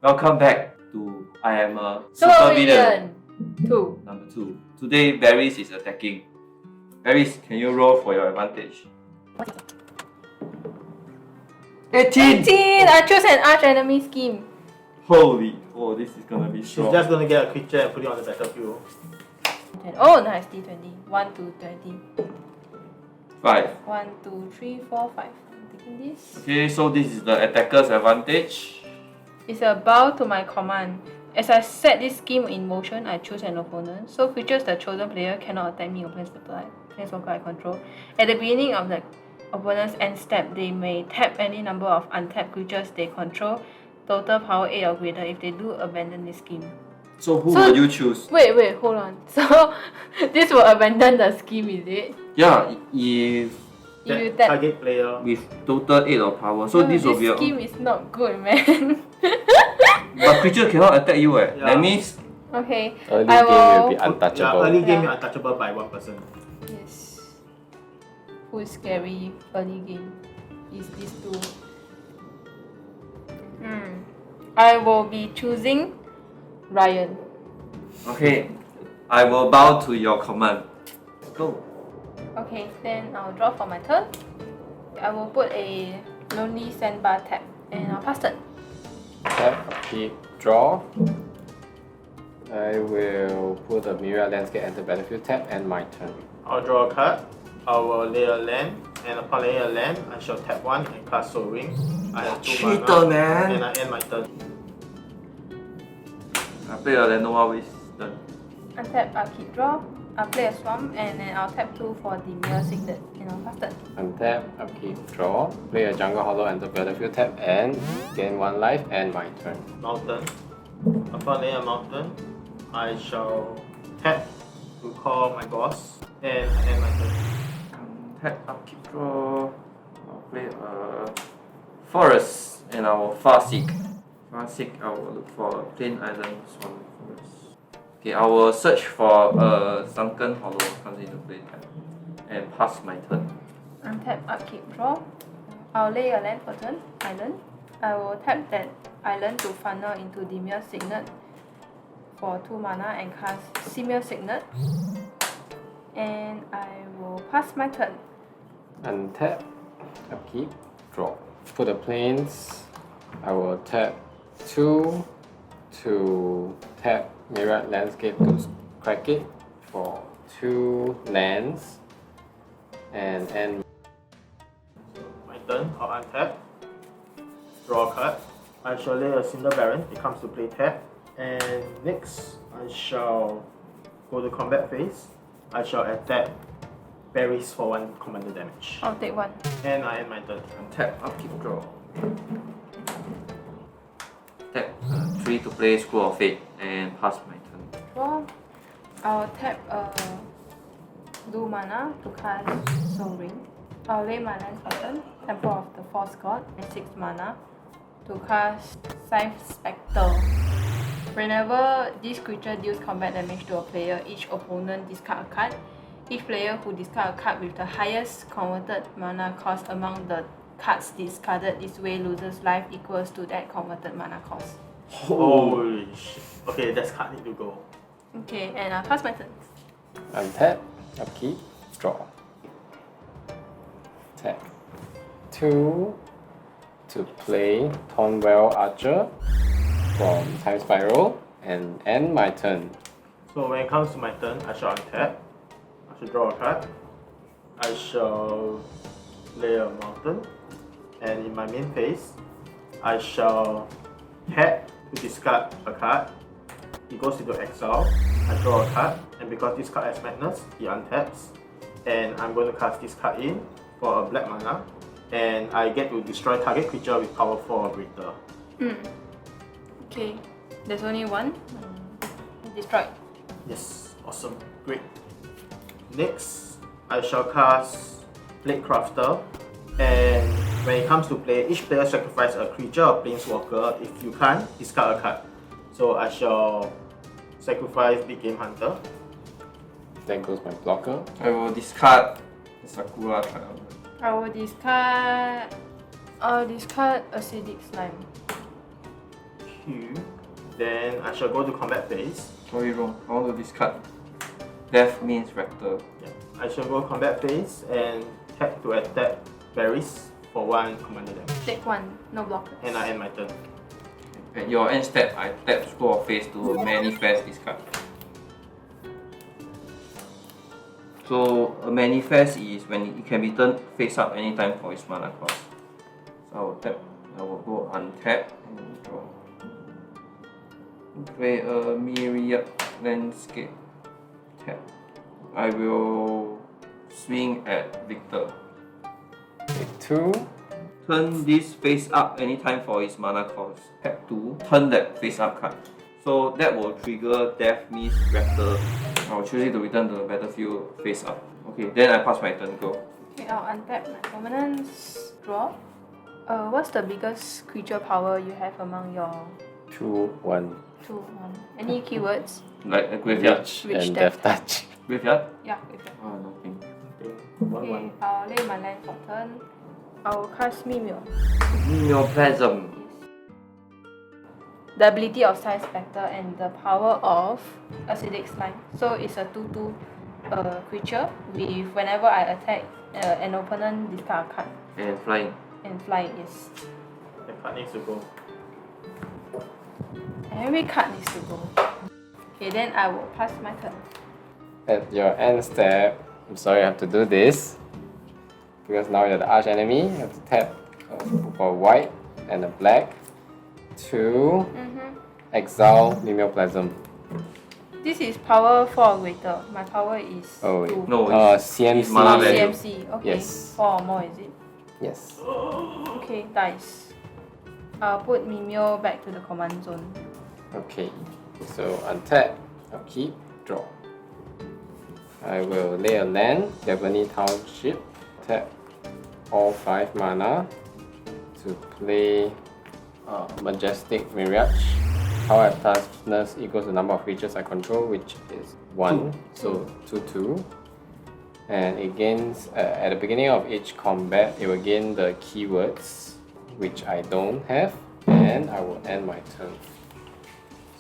Welcome back to I Am a Super Villain 2. Number 2. Today Varys is attacking. Varys, can you roll for your advantage? 18! 18! I chose an arch enemy scheme. Holy, oh, this is gonna be strong. She's just gonna get a creature and put it on the battlefield. Oh, nice, D20. 1, 2, 20. 5. 1, 2, 3, 4, 5. I'm taking this. Okay, so this is the attacker's advantage. It's a bow to my command. As I set this scheme in motion, I choose an opponent. So creatures the chosen player cannot attack me or planeswalker I control. At the beginning of the opponent's end step, they may tap any number of untapped creatures they control, total power 8 or greater. If they do, abandon this scheme. So who will you choose? Wait, hold on. So this will abandon the scheme, is it? Yeah, if you tap target player with total 8 of power. So this will be this scheme is not good, man. But creature cannot attack you, eh? Yeah. That means Okay. Early game will be untouchable. Yeah, early game Yeah. you're untouchable by one person. Yes. Who is scary early game? Is these two. I will be choosing Ryan. okay, I will bow to your command. Let's go. Okay, then I'll draw for my turn. I will put a Lonely Sandbar tap and I'll pass turn. Tap, keep, draw. I will put a Mirror Landscape at the battlefield tab and my turn. I'll draw a card. I will lay a land, and upon laying a land, I shall tap one and cast Soul Ring. I have 2 Cheater, mana, man. and I end my turn. I play a Lenoa with turn. Untap, I'll keep draw. I'll play a Swamp and then I'll tap 2 for the Mirror Signet and I'll pass turn. Untap, upkeep, draw. Play a Jungle Hollow and the battlefield tab and gain 1 life and my turn. Mountain. Upon laying a mountain, I shall tap to call my boss, and I end my turn. Tap, upkeep, draw. I'll play a forest and I will Farseek. Farseek, I will look for a plain island swan forest. Okay, I will search for a sunken hollow comes into play and pass my turn. Untap, upkeep, draw. I'll lay a land for turn, island. I will tap that island to funnel into the Mirror Signet for 2 mana and cast Mirror Signet. And I will pass my turn. Untap, upkeep, draw. For the planes, I will tap 2 to tap Mirror Landscape to crack it for 2 lands and end. My turn, I'll untap, draw a card. I shall lay a Cinder Baron, it comes to play tap. And next, I shall go to combat phase. I shall attack Varys for 1 commander damage. I'll take 1. And I end my turn. Tap, upkeep, draw. Tap 3 to play Scroll of Fate and pass my turn. Draw. I'll tap blue mana to cast Soul Ring. I'll lay my land for turn, Temple of the Force God and 6 mana to cast Scythe Spectre. Whenever this creature deals combat damage to a player, each opponent discard a card. Each player who discards a card with the highest converted mana cost among the cards discarded this way loses life equals to that converted mana cost. Holy shit. Okay, that's card need to go. Okay, and I'll pass my turn. Untap, upkeep, draw. Tap 2 to play Tonwell Archer from Time Spiral and end my turn. So when it comes to my turn, I shall untap. I shall draw a card. I shall lay a mountain. And in my main phase, I shall tap to discard a card. It goes into exile. I draw a card, and because this card has madness, it untaps. And I'm going to cast this card in for a black mana. And I get to destroy target creature with power 4 or greater. Okay, there's only 1. Destroyed. Yes, awesome, great. Next, I shall cast Blade Crafter, and when it comes to play, each player sacrifice a creature or planeswalker. If you can't, discard a card. So I shall sacrifice Big Game Hunter. Then goes my blocker. I will discard the Sakura card. I will discard Acidic Slime. 2. Then I shall go to combat phase. Sorry, wrong. I want to discard. Death means Raptor. Yeah. I shall go combat phase and tap to attack berries for 1 commander damage. Take 1, no blockers. And I end my turn. At your end step, I tap Scroll of Face to manifest this card. So a manifest is when it can be turned face up anytime for its mana cost. So I will tap. I will go untap and draw. Play a myriad landscape. Tap. I will swing at Victor. Take 2. Turn this face up anytime for its mana cost. Tap 2. Turn that face up card. So that will trigger Death Mist Raptor. I'll choose it to return to the battlefield face up. Okay, then I pass my turn. Go. Okay, I'll untap my permanents. Draw. What's the biggest creature power you have among your 2, 1. 2, 1? Any keywords? Like a graveyard. Reach Reach and Death Death Touch. Graveyard? Yeah, with that. Oh, nothing. Okay, I'll lay my land for turn. I'll cast Mimeo. Mimeoplasm. The ability of Size Spectre and the power of Acidic Slime. So it's a 2/2 creature with whenever I attack an opponent, discard a card. And flying. And flying, yes. The card needs to go. Every card needs to go. Okay, then I will pass my turn. At your end step, I'm sorry I have to do this. Because now you're the arch enemy, you have to tap for white and a black to exile Mimeoplasm. This is power 4 or greater. My power is Oh, 2. No, it's CMC. mana value. CMC, okay. Yes. 4 or more, is it? Yes. Okay, dice. I'll put Mimeo back to the command zone. Okay. So untap, I'll keep, draw. I will lay a land, Japanese Township, tap all 5 mana to play Majestic Mirage. Power and toughness equals the number of creatures I control, which is 1, so 2/2. And it gains, at the beginning of each combat, it will gain the keywords, which I don't have, and I will end my turn.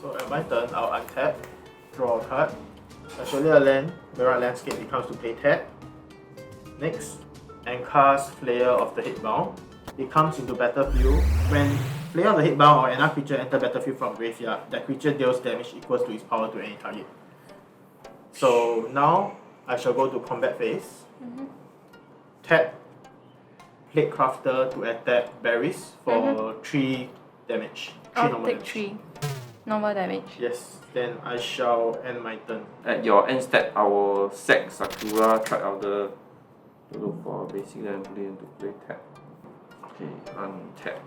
So at my turn, I'll untap, draw a card. I shall lay a land, Mirror Landscape becomes to play tap. Next, and cast Flayer of the Headbound. It comes into battlefield. When Flayer of the Headbound or another creature enter battlefield from graveyard, that creature deals damage equals to its power to any target. So now, I shall go to combat phase. Tap Plate Crafter to attack berries for 3 damage. 3 I'll normal take damage. 3 normal damage. Yes, then I shall end my turn. At your end step, I will sack Sakura, try out the to look for a basic land play and to play tap. Okay, untap.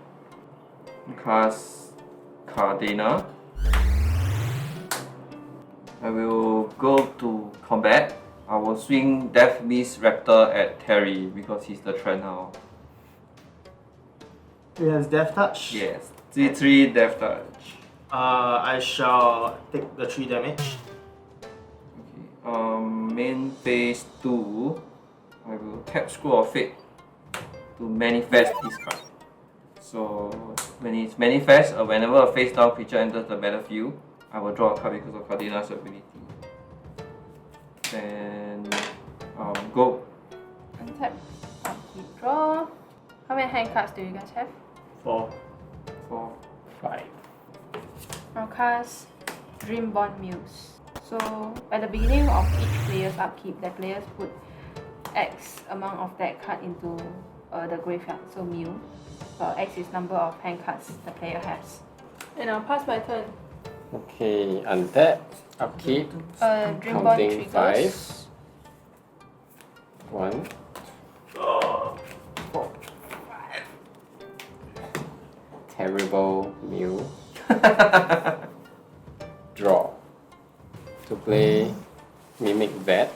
Cast Kadena. I will go to combat. I will swing Death Mist Raptor at Terry because he's the trend now. It has Death Touch. Yes, 3/3 Death Touch. I shall take the 3 damage. Okay. Main phase 2. I will tap Scroll of Fate to manifest this card. So when it's manifest, whenever a face down creature enters the battlefield, I will draw a card because of Kadena's ability. Then go. Untap. I'll keep draw. How many hand cards do you guys have? 4. 4. 5. I'll cast Dreamborn Muse. So at the beginning of each player's upkeep, the players put X amount of that card into the graveyard, so Mew. X is number of hand cards the player has. And I'll pass my turn. Okay, untap, upkeep, Dreamborn counting triggers. 5. 1, 4. Terrible Mew. Draw. To play Mimic Vet.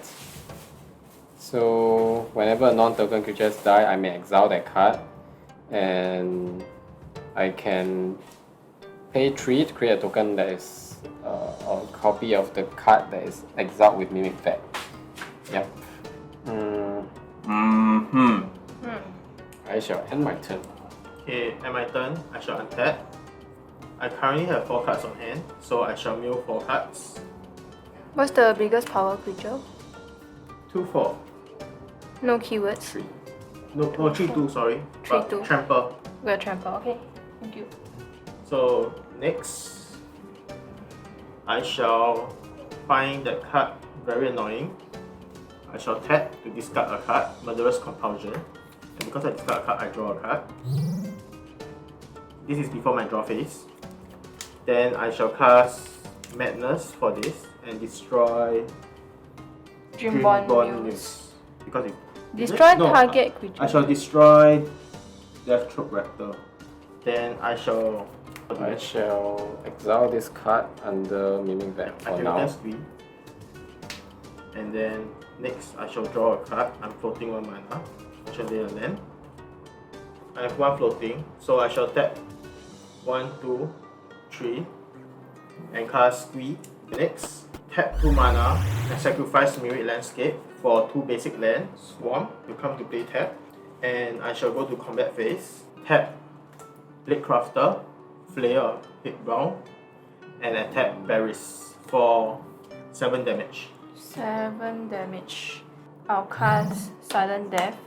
So whenever a non-token creatures die, I may exile that card, and I can pay 3 to create a token that is a copy of the card that is exiled with Mimic Vet. Yep. I shall end my turn. Okay, at my turn, I shall untap. I currently have 4 cards on hand, so I shall mill 4 cards. What's the biggest power creature? 2/4. No keywords. 3. No, 3/2, sorry. 3/2. Trample. We're trample. Okay. Thank you. So next, I shall find that card very annoying. I shall tap to discard a card, Murderous Compulsion. And because I discard a card, I draw a card. This is before my draw phase. Then I shall cast Madness for this and destroy Dreamborn Dreamborn Muse. Muse. Because it Destroy No, target creature. I shall destroy Deathstroke Raptor. Then I shall exile this card under Mimic Vet I for can now. return screen. And then next I shall draw a card. I'm floating 1 mana. I shall lay a land. I have 1 floating, so I shall tap 1, 2, 3 and cast Squee. Next, tap 2 mana and sacrifice Mirrored Landscape for 2 basic land. Swarm will come to play tap. And I shall go to combat phase. Tap Blade Crafter, Flayer, hit brown, and attack Barris for 7 damage. 7 damage. I'll cast Silent Death,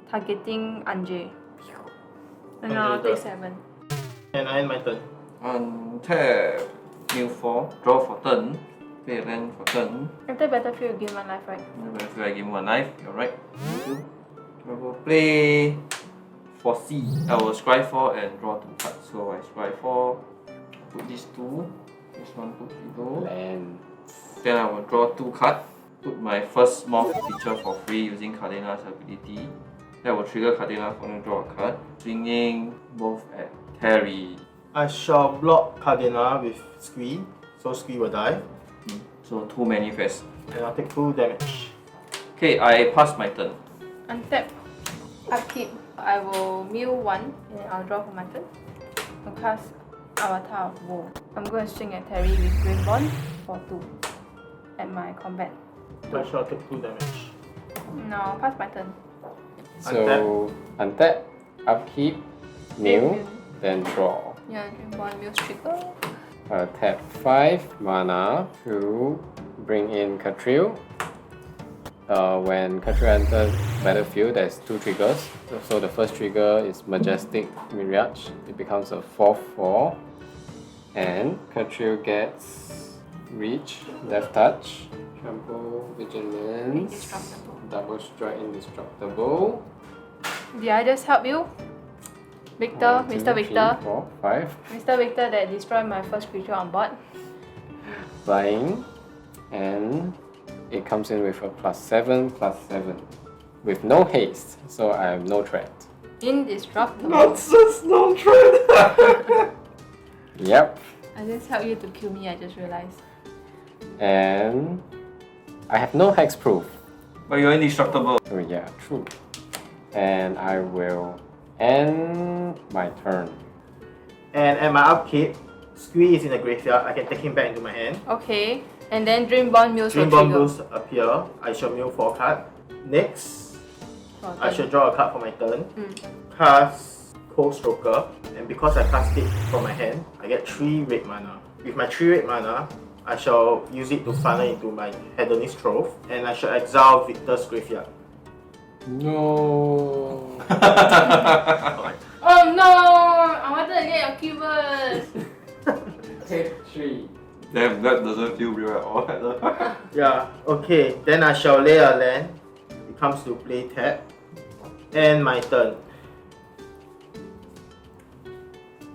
targeting Anje. And I'll Anje take the- 7. And I end my turn. Untap, mill 4, draw for turn, play a land for turn. Enter battlefield, you gain 1 life, right? If I give him 1 life, you're right. Thank you. I will play for C. I will scry 4 and draw 2 cards. So I scry 4, put these 2, this one put below. And Then I will draw 2 cards, put my first morph feature for free using Kadena's ability. That will trigger Kadena for me to draw a card, swinging both at Terry. I shall block Kadena with Squee, so Squee will die. So 2 manifest. And I'll take 2 damage. Okay, I pass my turn. Untap, upkeep. I will mill 1 and I'll draw for my turn. I'll cast Avatar of Woe. I'm going to swing at Terry with Dreamborn for 2 at my combat. I shall take 2 damage. No, pass my turn. so untap, upkeep, mill, then draw. Yeah, Dreamborn Muse trigger. Tap 5 mana to bring in Kathril. When Kathril enters battlefield, there's 2 triggers. So the first trigger is Majestic Mirage. It becomes a 4/4. And Kathril gets Reach, Death Touch, Trample, Vigilance, Indestructible. Double Strike, Indestructible. Did I just help you? Victor, 1, 2, Mr. 3, Victor. 4, 5. Mr. Victor that destroyed my first creature on board. Flying, and it comes in with a +7/+7 with no haste, so I have no threat. Indestructible. Nonsense, no trade! Yep, I just helped you to kill me, I just realized. and I have no hexproof. But you're indestructible. Oh yeah, true. And I will end my turn. And at my upkeep, Squee is in the graveyard. I can take him back into my hand. Okay, and then Dreamborn Muse will Dreamborn trigger. Blues appear. I shall mill 4 cards. Next, For I turn. shall draw a card for my turn. Mm. Cast Cold Stroker. And because I cast it from my hand, I get 3 red mana. With my 3 red mana, I shall use it to funnel into my Hedonist Trove. And I shall exile Victor's graveyard. No. Oh no! I wanted to get your keywords! Take 3. Damn, that doesn't feel real at all. Yeah, okay. Then I shall lay a land. It comes to play tap. And my turn.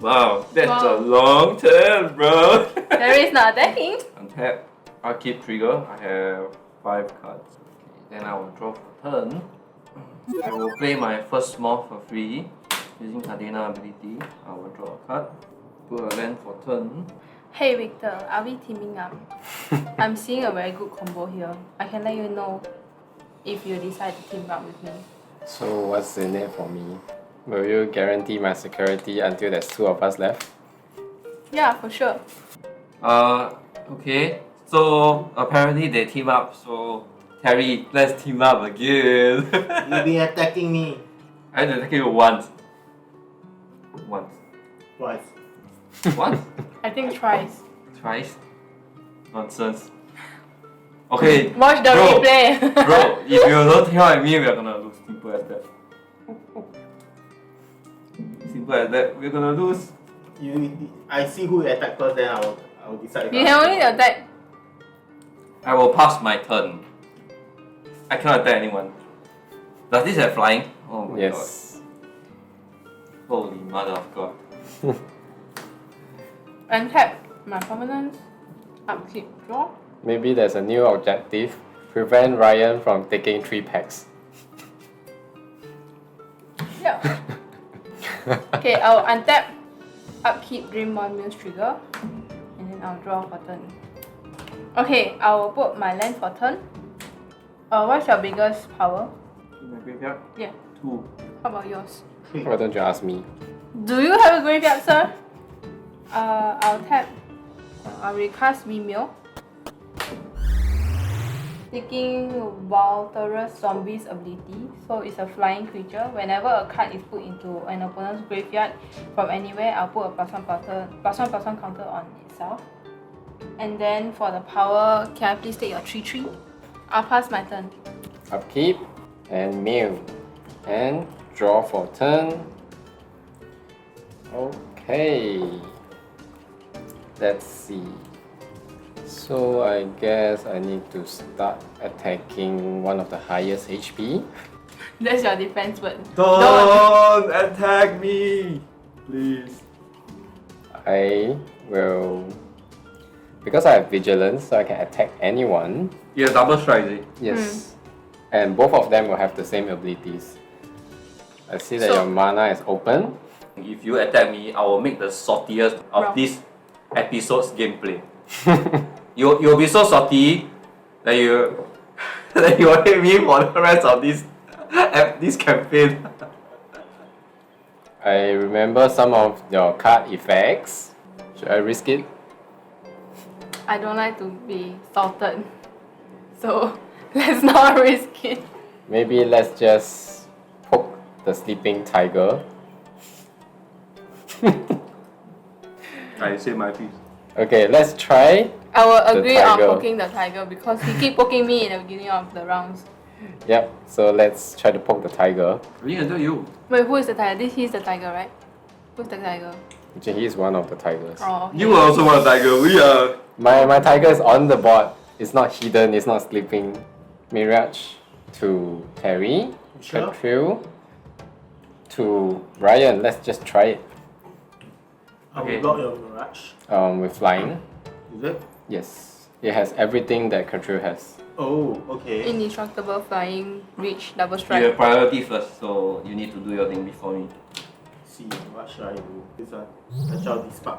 Wow, that's Wow. a long turn, bro. There is not attacking. Untap, upkeep trigger. I have 5 cards. Okay, then I will draw for turn. I will play my first morph for free using Kadena ability. I will draw a card, put a land for turn. Hey Victor, are we teaming up? I'm seeing a very good combo here. I can let you know if you decide to team up with me. So what's in it for me? Will you guarantee my security until there's 2 of us left? Yeah, for sure. Okay. So apparently they team up. So Terry, let's team up again. You've been attacking me. I had to attack you once. Once. Twice. What? I think twice. Twice? Nonsense. Okay. Watch the bro, replay. Bro, if you don't help me, we're gonna lose. Simple as that. Simple as that. We're gonna lose. I see who attack first, then I will decide. You can only attack. I will pass my turn. I cannot attack anyone. Does this have flying? Oh my Yes. god. Holy mother of god. Untap my permanents. Upkeep, draw. Maybe there's a new objective. Prevent Ryan from taking 3 packs. Yeah. Okay, I'll untap. Upkeep Dream One Muse trigger. And then I'll draw for turn. Okay, I will put my land for turn. What's your biggest power? In my graveyard? Yeah. 2. How about yours? Why don't you ask me? Do you have a graveyard, sir? I'll tap. I'll recast Mimeo. Taking Walterus Zombie's ability. So it's a flying creature. Whenever a card is put into an opponent's graveyard from anywhere, I'll put a +1/+1 counter on itself. And then for the power, can I please take your 3/3? I'll pass my turn. Upkeep and mill. And draw for turn. Okay. Let's see. So I guess I need to start attacking one of the highest HP. That's your defense word. Don't attack me! Please. I will... Because I have vigilance, so I can attack anyone. You have double strike, is it? Yes. And both of them will have the same abilities. I see that your mana is open. If you attack me, I will make the saltiest of Wrong. this episode's gameplay. You'll be so salty that you that you will hate me for the rest of this campaign. I remember some of your card effects. Should I risk it? I don't like to be salted. So let's not risk it. Maybe let's just poke the sleeping tiger. I say my piece. Okay, let's try. I will agree on tiger. poking the tiger because he keep poking me in the beginning of the rounds. Yep, so let's try to poke the tiger. Me and you. Wait, who is the tiger? He's the tiger, right? Who's the tiger? Actually, he's one of the tigers. Oh, okay. You are also one tiger. We are. My tiger is on the board. It's not hidden, it's not sleeping. Mirage to Terry. Sure. Kathril to Ryan. Let's just try it. I will Okay. block your Mirage. With flying. Is it? Yes. It has everything that Kathril has. Oh, okay. Indestructible, flying, reach, double You strike. have priority first, so you need to do your thing before me. See, what should I do? This one. I shall dispark.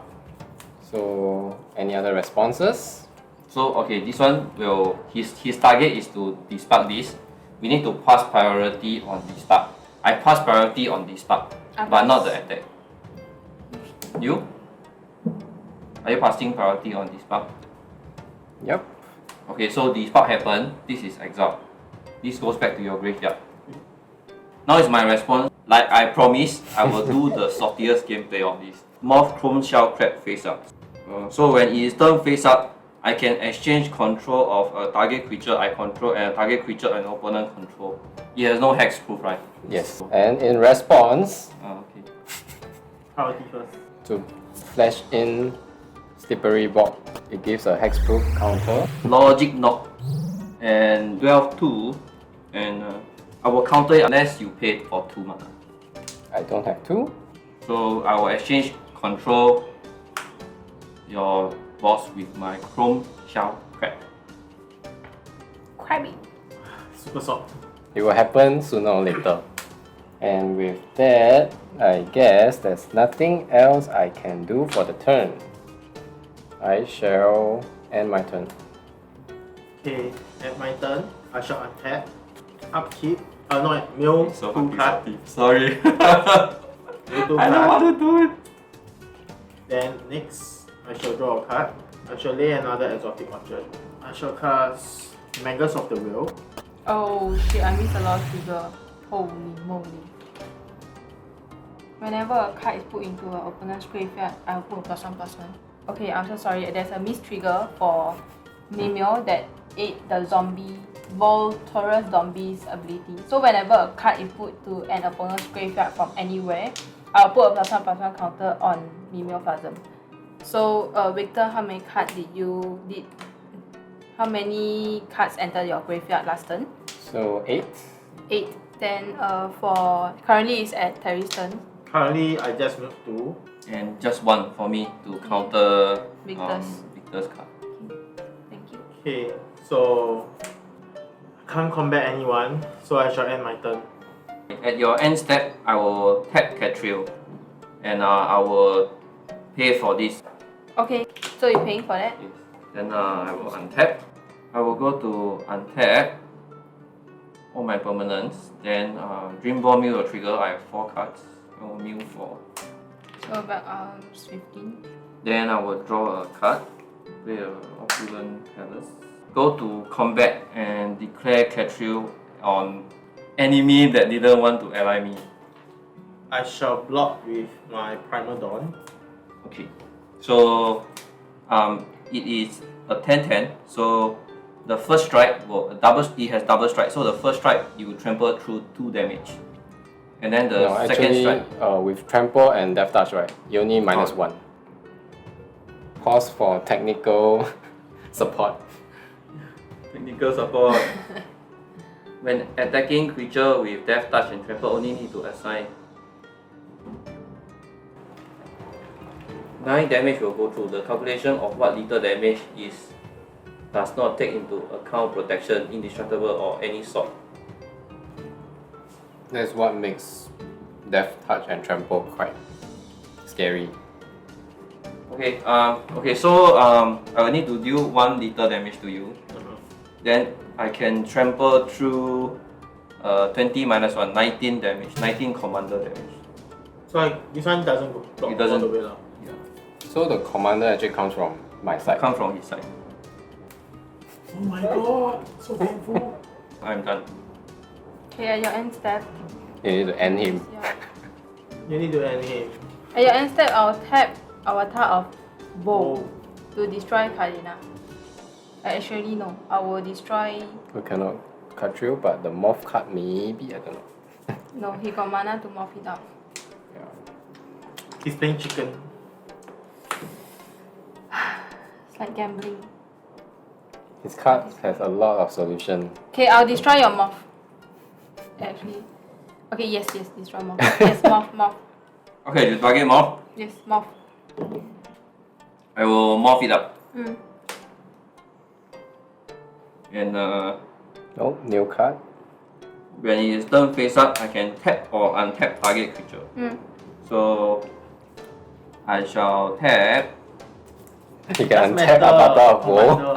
So, any other responses? So okay, this one will his target is to dispark this. We need to pass priority on dispark. I pass priority on dispark, but not the attack. You? Are you passing priority on dispark? Yep. Okay, so dispark happened. This is exiled. This goes back to your graveyard. Now is my response. Like I promised, I will do the saltiest gameplay of this. Morph Chrome Shell Crab face up. So when it is turn face up, I can exchange control of a target creature I control and a target creature an opponent control. It has no hexproof, right? Yes. And in response, Okay. Priority first. to flash in Slippery Bob, it gives a hexproof counter. Logic knock and dwell 2, and I will counter it unless you pay for 2 mana. I don't have two. So I will exchange control your boss with my Chrome Shell Crab. Crabby. Super soft. It will happen sooner or later. And with that, I guess there's nothing else I can do for the turn. I shall end my turn. Okay, at my turn, I shall untap. Upkeep. No, mill So 2 card. Sorry. Mill 2 I don't card. want to do it. Then next, I shall draw a card. I shall lay another exotic orchard. I shall cast Mangus of the Will. Oh shit, I missed a lot of trigger. Holy moly. Whenever a card is put into an opponent's graveyard, I'll put a +1/+1. Okay, I'm so sorry. There's a miss trigger for Mimeo that ate the zombie Volturous Zombie's ability. So whenever a card is put to an opponent's graveyard from anywhere, I'll put a +1/+1 counter on Mimeoplasm. So Victor, how many cards entered your graveyard last turn? So 8. 8. Then for currently it's at Terry's turn. Currently, I just milk 2. And just 1 for me to counter Victor's card. Thank you. Okay, so I can't combat anyone, so I shall end my turn. At your end step, I will tap Kathril, and I will pay for this. Okay, so you're paying for that? Yes. Then I will untap. I will go to untap all my permanents. Then Dream Ball Mill will trigger. I have 4 cards. I will mill 4. So back arms 15. Then I will draw a card. Play a Opulent Palace. Go to combat and declare Kathril on enemy that didn't want to ally me. I shall block with my Primal Dawn. Okay. So it is a 10-10. So the first strike will it has double strike. So the first strike you will trample through 2 damage. And then the second strike with trample and death touch, right? You only -1. Pause for technical support. technical support. When attacking creature with death touch and trample, only need to assign 9 damage will go through. The calculation of what little damage does not take into account protection, indestructible or any sort. That's what makes death touch and trample quite scary. Okay, so I will need to deal 1 little damage to you. Then I can trample through 20 minus 1, 19 damage, 19 commander damage. So this one doesn't go block It doesn't. all the way lah. Yeah. So the commander actually comes from my side. Come from his side. Oh my god, so painful. I'm done. Okay, at your end step. You need to end him. Yeah. You need to end him. At your end step, I'll tap Avatar of Bow to destroy Kadena. Actually, no. I will destroy. We cannot Kathril, but the morph card maybe, I don't know. No, he got mana to morph it up. Yeah. He's playing chicken. It's like gambling. His card has a lot of solution. Okay, I'll destroy your morph. Actually. Okay, yes, destroy morph. Yes, morph. Okay, the target morph. Yes, morph. I will morph it up. Mm. And Oh, new card. when it is turn face up, I can tap or untap target creature. Mm. So I shall tap. You can untap Avatar of Woe.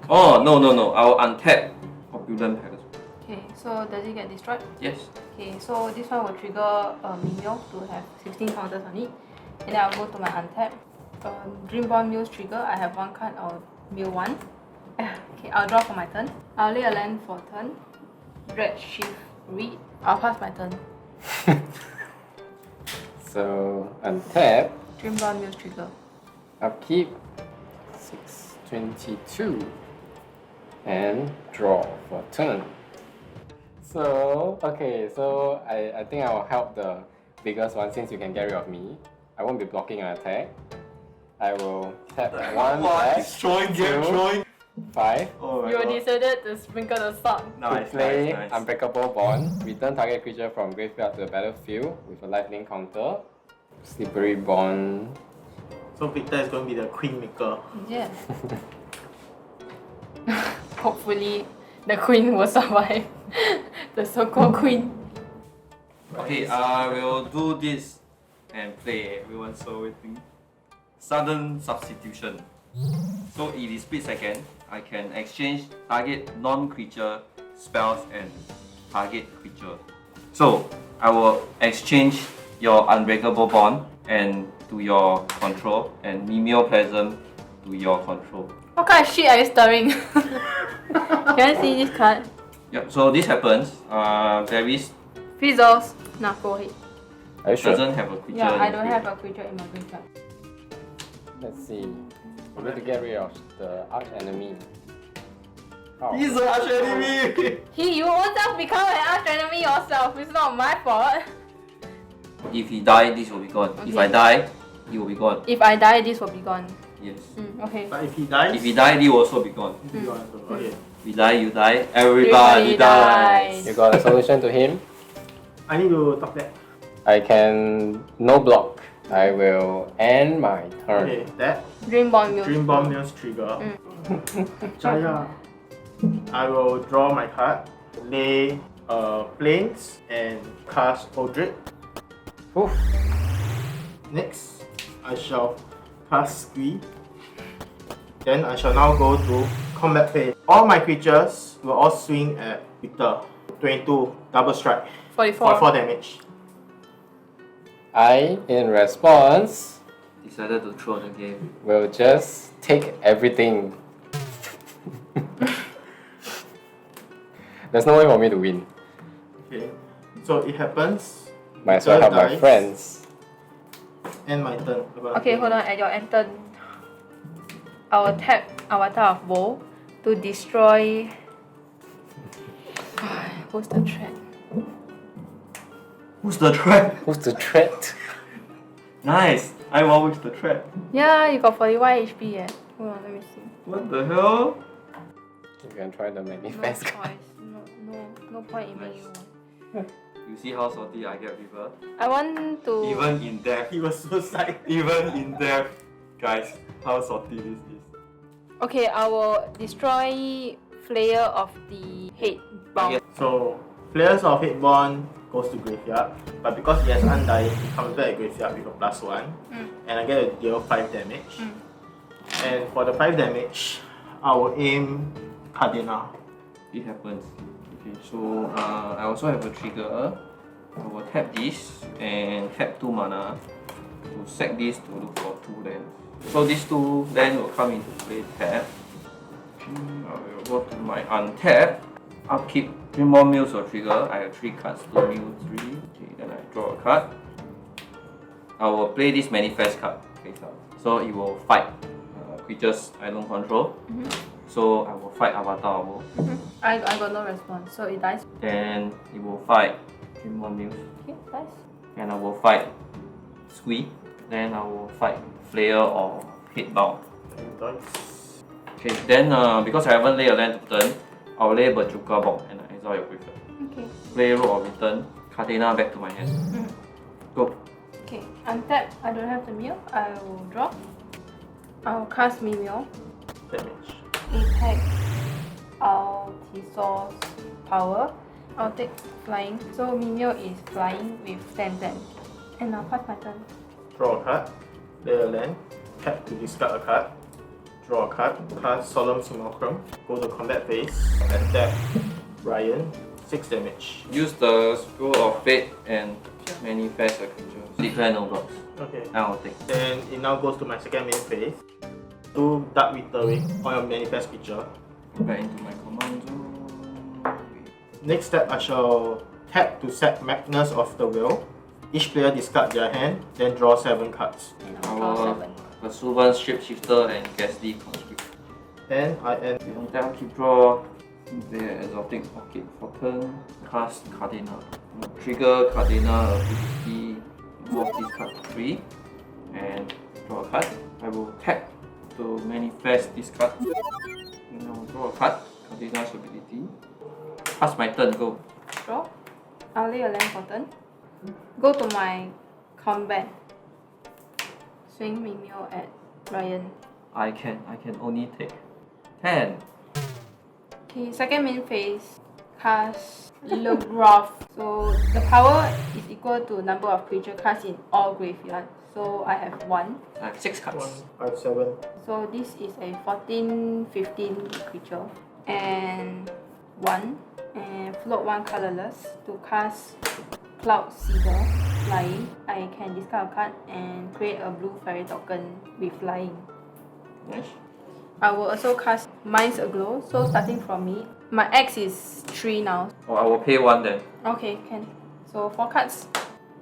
Oh no! I will untap Opulent Palace. Okay, so does it get destroyed? Yes. Okay, so this one will trigger Mimeo to have 16 counters on it. And then I'll go to my untap. Dreamborn Mills trigger, I have 1 card, I'll mill 1. Okay, I'll draw for my turn. I'll lay a land for turn. Red Shift Read. I'll pass my turn. So untap, Dreamborn Mills trigger. upkeep, 622, and draw for turn. So okay, so I think I will help the biggest one since you can get rid of me. I won't be blocking an attack. I will tap 1 deck, destroying, 5. Oh my You god. decided to sprinkle the salt. Nice, to play nice. Unbreakable Bond, return target creature from graveyard to the battlefield with a lifelink counter. Slippery Bond. So Victor is going to be the queen maker. Yes. Hopefully, the queen will survive. The so-called queen. Okay, I will do this and play. Everyone's so waiting. Sudden substitution. So it is split second. I can exchange target non-creature spells and target creature. So I will exchange your Unbreakable Bond and to your control and Mimeoplasm to your control. What kind of shit are you stirring? Can I see this card? Yep. So this happens. There is Fizzles. Nah, go ahead. Are you sure? Doesn't have a creature. Yeah, I in don't the have a creature in my graveyard. Let's see. We need to get rid of the arch enemy. Oh. He's an arch enemy! You yourself become an arch enemy yourself. It's not my fault. If he die, this will be gone. If I Okay. die, he will be gone. If I die, this will be gone. Yes. Okay. But if he dies, If he die, he will also be gone. you want to. Okay. If he die, you die. Everybody dies. You got a solution to him? I need to talk that. I can no block. I will end my turn. Okay, that. Dream Bond Muse. Dream Bomb News trigger. Jaya. I will draw my card, lay planes, and cast Eldritch. Oof. Next, I shall cast Squee. Then I shall now go to combat phase. All my creatures will all swing at Victor. 22, double strike. 44. 44 damage. I, in response, Decided to throw the game. will just take everything. There's no way for me to win. Okay. So it happens. Might as well help my Dice. friends. And my turn. Okay, hold on. At your end turn, I will tap Avatar of Woe to destroy. Who's the threat? Who's the threat? Who's the threat? Nice. I will with the threat. Yeah, you got 41 HP yet. Hold on, let me see. What the hell? You can try the No manifest. choice. No point in making one. You see how salty I get people? I want to. Even in death. He was suicide. Even in death. Guys, how salty this is. Okay, I will destroy Flayer of the Head Bound. So, Players of Headborn goes to graveyard, but because he has Undying, he comes back at graveyard with a +1, and I get to deal 5 damage. And for the 5 damage, I will aim Kadena. It happens. Okay, so I also have a trigger. I will tap this and tap 2 mana to sack this to look for 2 lands. So these 2 lands will come into play tap. I will go to my untap. Upkeep 3 more mills or trigger. I have 3 cards to mill 3. Okay, then I draw a card. I will play this manifest card face up. So it will fight creatures I don't control. So I will fight Avatar of Woe. I got no response, so it dies. Then it will fight 3 more mills. Okay, dies. And I will fight Squee. Then I will fight Flayer or Headbound. Dice. Okay, then because I haven't laid a land to turn, I will lay Bajuka Box and I exile your graveyard. Okay. Play roll or return, Kadena back to my hand. Go. Okay, untap. I don't have the mill. I will draw. I will cast Mimeo. Damage. Attack. Altisaur's power. I'll take flying. So Mimeo is flying with 10/10. And I'll pass my turn. Draw a card. Lay a land. Tap to discard a card. Draw a card. Cast Solemn Simulacrum. Go to combat phase. Attack Ryan. 6 damage. Use the Scroll of Fate and manifest a creature. Declare no blocks. Okay. I will take. Then it now goes to my second main phase. Do Dark Withering on your manifest creature. Back into my command zone. Next step, I shall tap to set Magnus of the Will. Each player discard their hand, then draw 7 cards. And I'll draw Our 7. Pursuant, Shapeshifter, and Ghastly Conscript. Then I end. Okay, on tap, keep draw. Play Exotic Orchid for turn. Cast Kadena. Trigger Kadena ability. Move this card to 3. And draw a card. I will tap to manifest this card. And I will draw a card. Kadena's ability. Pass my turn, go. Draw. I'll lay a land for turn. Go to my combat. Swing Mimeo at Ryan. I can only take 10. Okay, second main phase. Cast Lugroth. So the power is equal to number of creature cast in all graveyards. So I have 1. I have 6 cards. 1, 5, 7. So this is a 14-15 creature. And 1. And float 1 colorless to cast Cloud Cedh flying. I can discard a card and create a blue fairy token with flying. Nice. I will also cast Mind's Aglow. So starting from me, my X is 3 now. Oh, I will pay 1 then. Okay, can. So 4 cards.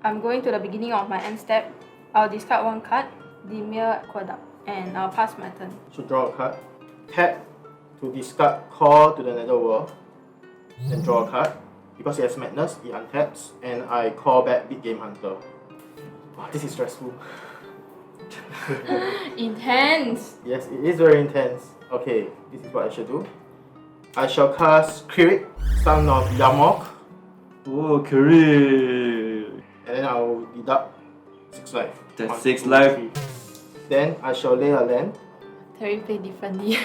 I'm going to the beginning of my end step. I'll discard one card, the mere aqueduct, and I'll pass my turn. So draw a card. Tap to discard Call to the Netherworld. Then draw a card. Because he has Madness, he untaps, and I call back Big Game Hunter. Wow, this is stressful. Intense! Yes, it is very intense. Okay, this is what I should do. I shall cast Kirik, Son of Yamok, Oh, Kathril. and then I will deduct 6 life. That's 1, 6 2, life. 3. Then I shall lay a land. Terry play differently.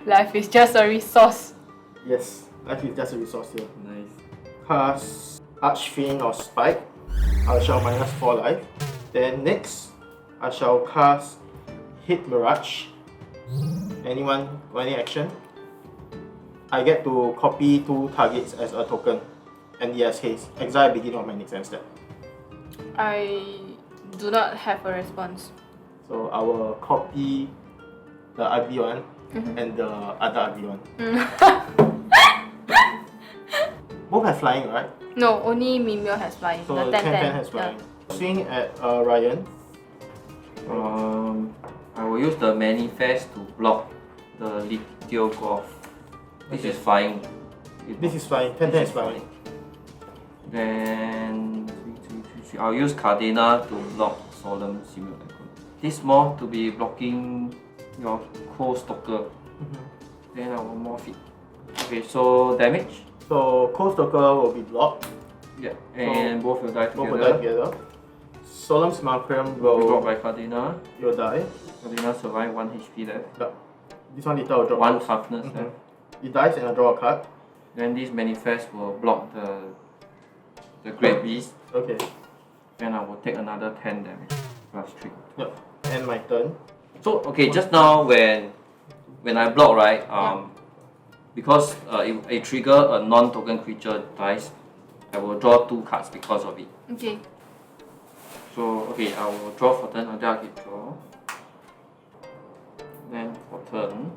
Life is just a resource. Yes, life is just a resource here. Nice. Cast Archfiend or Spike. I shall minus 4 life. Then next, I shall cast Hit Mirage. Anyone got any action? I get to copy 2 targets as a token. And he has haste. Exile at the beginning of my next end step. I do not have a response. So I will copy the ugly one and the other ugly one. Both have flying, right? No, only Mimeo has flying. So the 10 10 10 has flying. Swing at Ryan. I will use the manifest to block the Lithium Golf. This Okay. is flying. This is flying. 10 10 is flying. Then I'll use Kadena to block Solemn Simulacrum. This morph to be blocking your Cold Stalker. Then I will morph it. Okay, so damage. So Cold Stalker will be blocked. Yeah, and both will die together. Both will die together. Solemn Simulacrum Will be blocked will by Kadena. die. Kadena survive 1 HP left. Yeah. This one later will drop 1 out. toughness left. It dies and I draw a card. Then this manifest will block the Great Beast. Okay. Then I will take another 10 damage plus 3. Yep. And my turn. So okay, just now when I block, right, because it trigger a non-token creature dies, I will draw 2 cards because of it. Okay. So okay, I will draw for turn until I keep draw. Then for turn,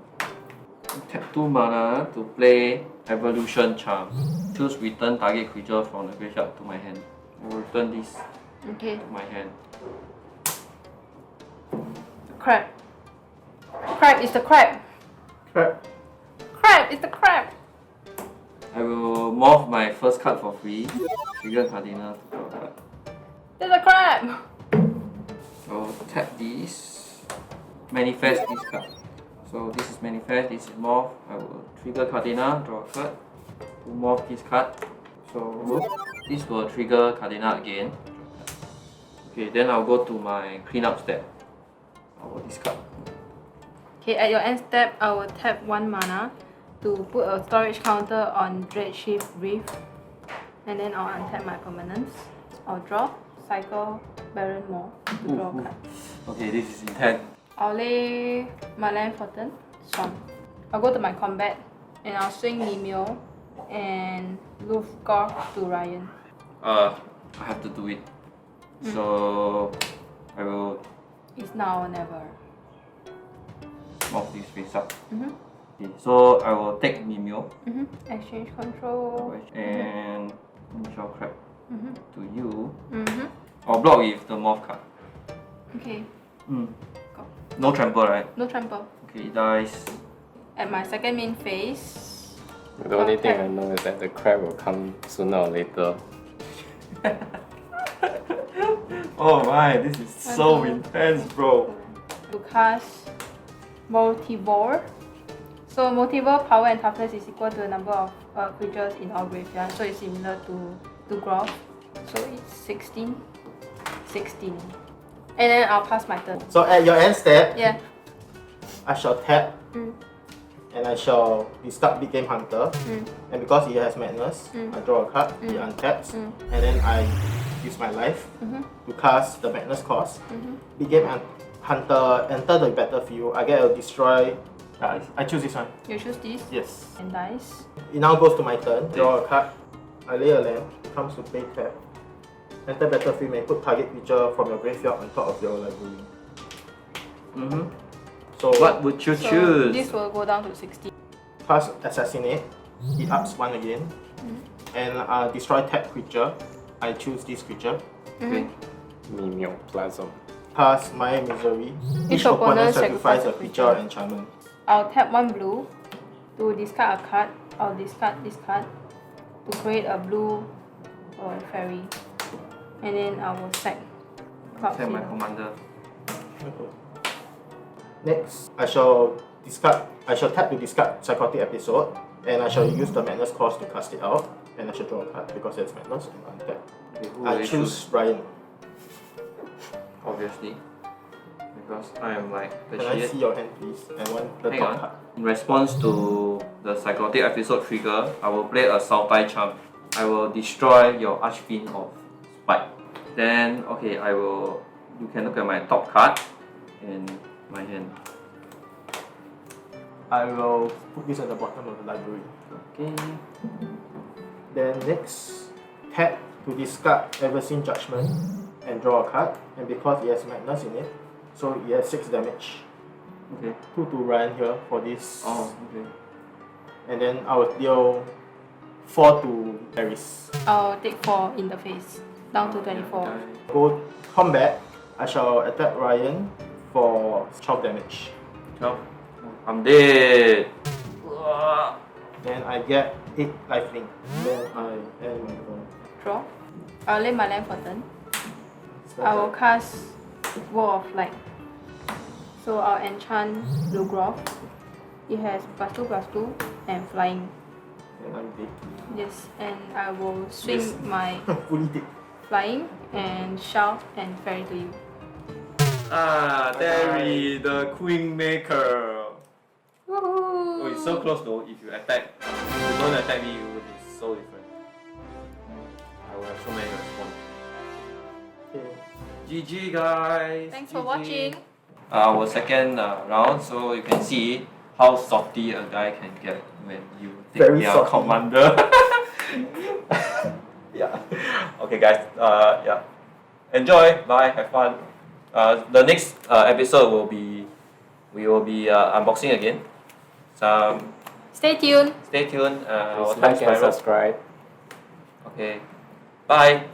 tap 2 mana to play Evolution Charm. Choose return target creature from the graveyard to my hand. I will return this Okay. to my hand. Crab. Crab is the crab. Crap. Crab is the crab. I will morph my first card for free. Trigger Kadena to draw a card. There's a crab. So tap this, manifest this card. So this is manifest, this is morph. I will trigger Kadena, draw a card. To morph this card. So this will trigger Kadena again. Okay, then I'll go to my cleanup step. I will discard. Okay, at your end step, I will tap 1 mana to put a storage counter on Dreadshift Reef. And then I'll untap my permanents. I'll draw, cycle, Baron Maw to draw a card. Okay, this is intense. I'll lay my land for turn, Swamp. I'll go to my combat and I'll swing Mimeo and Lufgor to Ryan. I have to do it. So I will It's now or never. morph this face up. Okay, so I will take Mimeo Exchange control. and Shell Crab to you. I'll block with the morph card. Okay, go. No trample, right? No trample. Okay, it dies. At my second main phase, The only thing I know is that the crab will come sooner or later. Oh my, this is so intense, bro. to cast Multivore. So Multivore power and toughness is equal to the number of creatures in our graveyard. So it's similar to Groth. So it's 16. 16. And then I'll pass my turn. So at your end step, Yeah. I shall tap and I shall discard Big Game Hunter. And because he has Madness, I draw a card, he untaps, and then I use my life to cast the Madness cost. Big Game Hunter enter the battlefield. I get to destroy. I choose this one. You choose this Yes. and dice. It now goes to my turn. Draw a card. I lay a land. Comes to play tap. Enter battlefield. May put target creature from your graveyard on top of your library. So What would you So choose? this will go down to 16. cast Assassinate. It ups 1 again. And destroy tap creature. I choose this creature. Okay. Mimeoplasm. Pass my misery. Each opponent sacrifice a sacrifice a creature or creature. enchantment. I'll tap 1 blue to discard a card. I'll discard this card to create a blue fairy. And then I will sack Cloud Take my Sealer. commander. Okay. Next, I shall tap to discard Psychotic Episode, and I shall use the Madness Cost to cast it out, and I shall draw a card because it's Madness and untap. Okay, who will I you choose Ryan. Obviously. Because I am like the Can I shit. see your hand, please? I want the Hang top on. card. In response to the Psychotic Episode trigger, I will play a Saltai Charm. I will destroy your Archfiend of Spike. Then, okay, you can look at my top card in my hand. I will put this at the bottom of the library. Okay. Then next, tap to discard Everseen Judgment and draw a card. And because it has Madness in it, so it has 6 damage. Okay. 2 to Ryan here for this. Oh, okay. And then I will deal 4 to Paris. I'll take 4 in the face, down to 24. Go combat, I shall attack Ryan for 12 damage. 12. I'm dead. Uah. Then I get 8 lifelink. Then I end my turn. Draw. I'll lay my land for turn. I will cast Wall of Light. So I'll enchant Lugroth. It has +2/+2 and flying. And I'm dead. Yes, and I will swing Yes. my Fully dead. flying and shout and fairy to you. Ah, Terry, the Queen Maker. Woohoo! Oh, it's so close though. If you attack, if you don't attack me, it will be so different. I will have so many response. Okay. GG guys. Thanks for GG. watching. Our second round, so you can see how salty a guy can get when you take Very their salty. commander. Yeah. Okay, guys. Yeah. Enjoy. Bye. Have fun. The next episode we will be unboxing again. Stay tuned. Stay tuned. Our Please Time like and Spiral. subscribe. Okay. Bye.